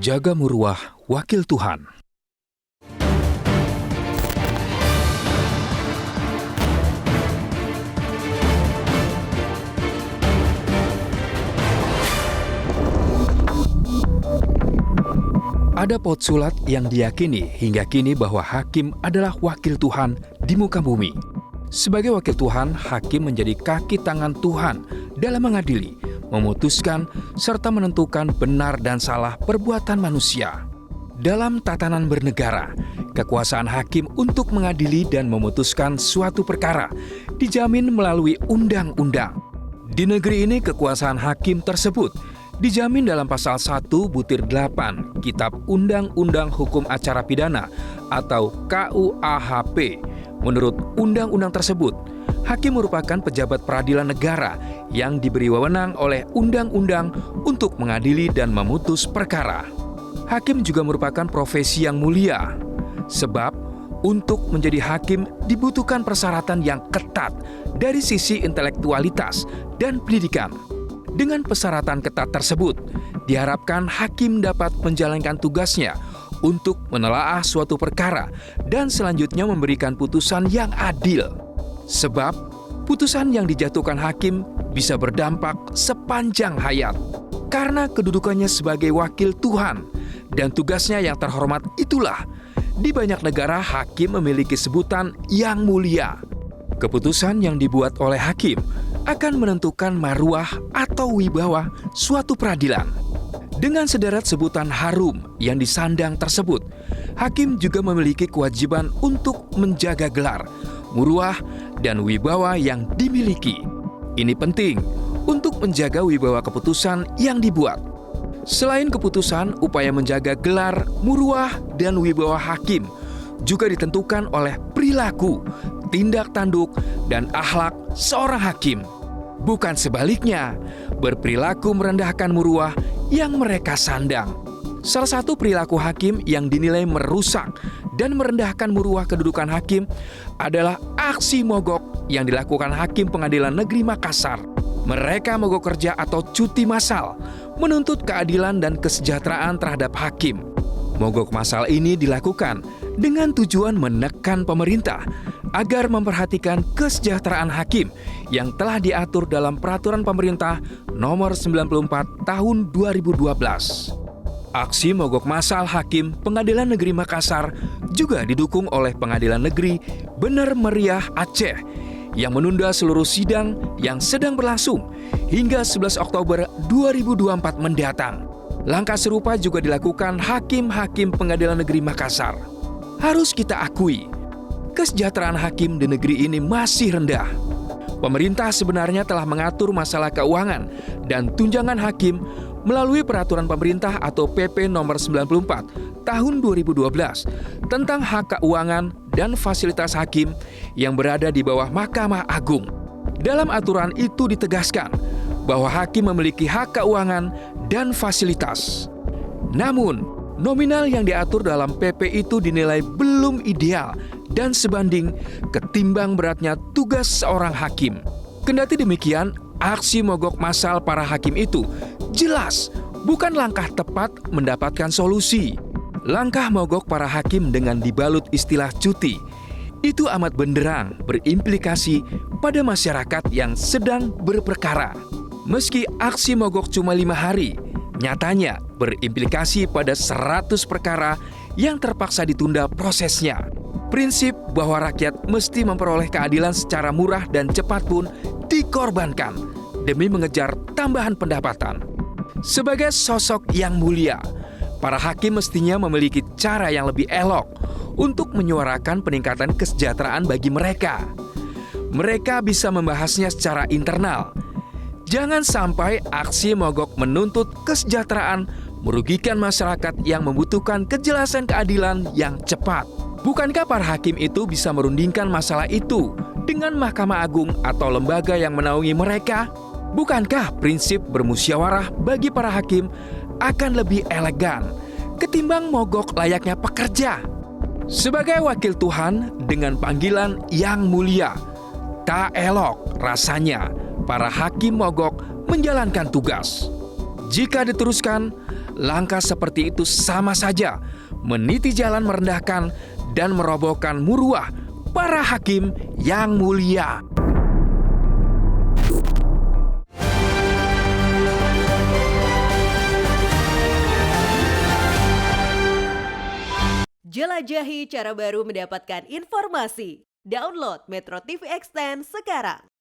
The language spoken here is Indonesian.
Jaga Muruah, Wakil Tuhan. Ada potsulat yang diyakini hingga kini bahwa hakim adalah wakil Tuhan di muka bumi. Sebagai wakil Tuhan, hakim menjadi kaki tangan Tuhan dalam mengadili, memutuskan, serta menentukan benar dan salah perbuatan manusia. Dalam tatanan bernegara, kekuasaan hakim untuk mengadili dan memutuskan suatu perkara dijamin melalui undang-undang. Di negeri ini, kekuasaan hakim tersebut dijamin dalam pasal 1/8 Kitab Undang-Undang Hukum Acara Pidana atau KUAHP. Menurut undang-undang tersebut, hakim merupakan pejabat peradilan negara yang diberi wewenang oleh undang-undang untuk mengadili dan memutus perkara. Hakim juga merupakan profesi yang mulia, sebab untuk menjadi hakim dibutuhkan persyaratan yang ketat dari sisi intelektualitas dan pendidikan. Dengan persyaratan ketat tersebut, diharapkan hakim dapat menjalankan tugasnya untuk menelaah suatu perkara dan selanjutnya memberikan putusan yang adil. Sebab, putusan yang dijatuhkan hakim bisa berdampak sepanjang hayat. Karena kedudukannya sebagai wakil Tuhan dan tugasnya yang terhormat itulah, di banyak negara hakim memiliki sebutan yang mulia. Keputusan yang dibuat oleh hakim akan menentukan maruah atau wibawa suatu peradilan. Dengan sederet sebutan harum yang disandang tersebut, hakim juga memiliki kewajiban untuk menjaga gelar, muruah, dan wibawa yang dimiliki. Ini penting untuk menjaga wibawa keputusan yang dibuat. Selain keputusan, upaya menjaga gelar, muruah, dan wibawa hakim juga ditentukan oleh perilaku, tindak tanduk, dan akhlak seorang hakim. Bukan sebaliknya, berperilaku merendahkan muruah yang mereka sandang. Salah satu perilaku hakim yang dinilai merusak dan merendahkan muruah kedudukan hakim adalah aksi mogok yang dilakukan Hakim Pengadilan Negeri Makassar. Mereka mogok kerja atau cuti massal, menuntut keadilan dan kesejahteraan terhadap hakim. Mogok massal ini dilakukan dengan tujuan menekan pemerintah agar memperhatikan kesejahteraan hakim yang telah diatur dalam Peraturan Pemerintah Nomor 94 Tahun 2012. Aksi mogok massal Hakim Pengadilan Negeri Makassar juga didukung oleh Pengadilan Negeri Bener Meriah Aceh yang menunda seluruh sidang yang sedang berlangsung hingga 11 Oktober 2024 mendatang. Langkah serupa juga dilakukan hakim-hakim Pengadilan Negeri Makassar. Harus kita akui, kesejahteraan hakim di negeri ini masih rendah. Pemerintah sebenarnya telah mengatur masalah keuangan dan tunjangan hakim melalui Peraturan Pemerintah atau PP Nomor 94 Tahun 2012 tentang hak keuangan dan fasilitas hakim yang berada di bawah Mahkamah Agung. Dalam aturan itu ditegaskan bahwa hakim memiliki hak keuangan dan fasilitas. Namun, nominal yang diatur dalam PP itu dinilai belum ideal dan sebanding ketimbang beratnya tugas seorang hakim. Kendati demikian, aksi mogok massal para hakim itu jelas bukan langkah tepat mendapatkan solusi. Langkah mogok para hakim dengan dibalut istilah cuti itu amat benderang berimplikasi pada masyarakat yang sedang berperkara. Meski aksi mogok cuma 5 hari, nyatanya berimplikasi pada 100 perkara yang terpaksa ditunda prosesnya. Prinsip bahwa rakyat mesti memperoleh keadilan secara murah dan cepat pun dikorbankan demi mengejar tambahan pendapatan. Sebagai sosok yang mulia, para hakim mestinya memiliki cara yang lebih elok untuk menyuarakan peningkatan kesejahteraan bagi mereka. Mereka bisa membahasnya secara internal. Jangan sampai aksi mogok menuntut kesejahteraan merugikan masyarakat yang membutuhkan kejelasan keadilan yang cepat. Bukankah para hakim itu bisa merundingkan masalah itu dengan Mahkamah Agung atau lembaga yang menaungi mereka? Bukankah prinsip bermusyawarah bagi para hakim akan lebih elegan ketimbang mogok layaknya pekerja? Sebagai wakil Tuhan dengan panggilan yang mulia, tak elok rasanya para hakim mogok menjalankan tugas. Jika diteruskan, Langkah seperti itu sama saja meniti jalan merendahkan dan merobohkan muruah para hakim yang mulia. Jelajahi cara baru mendapatkan informasi. Download Metro TV Extend sekarang.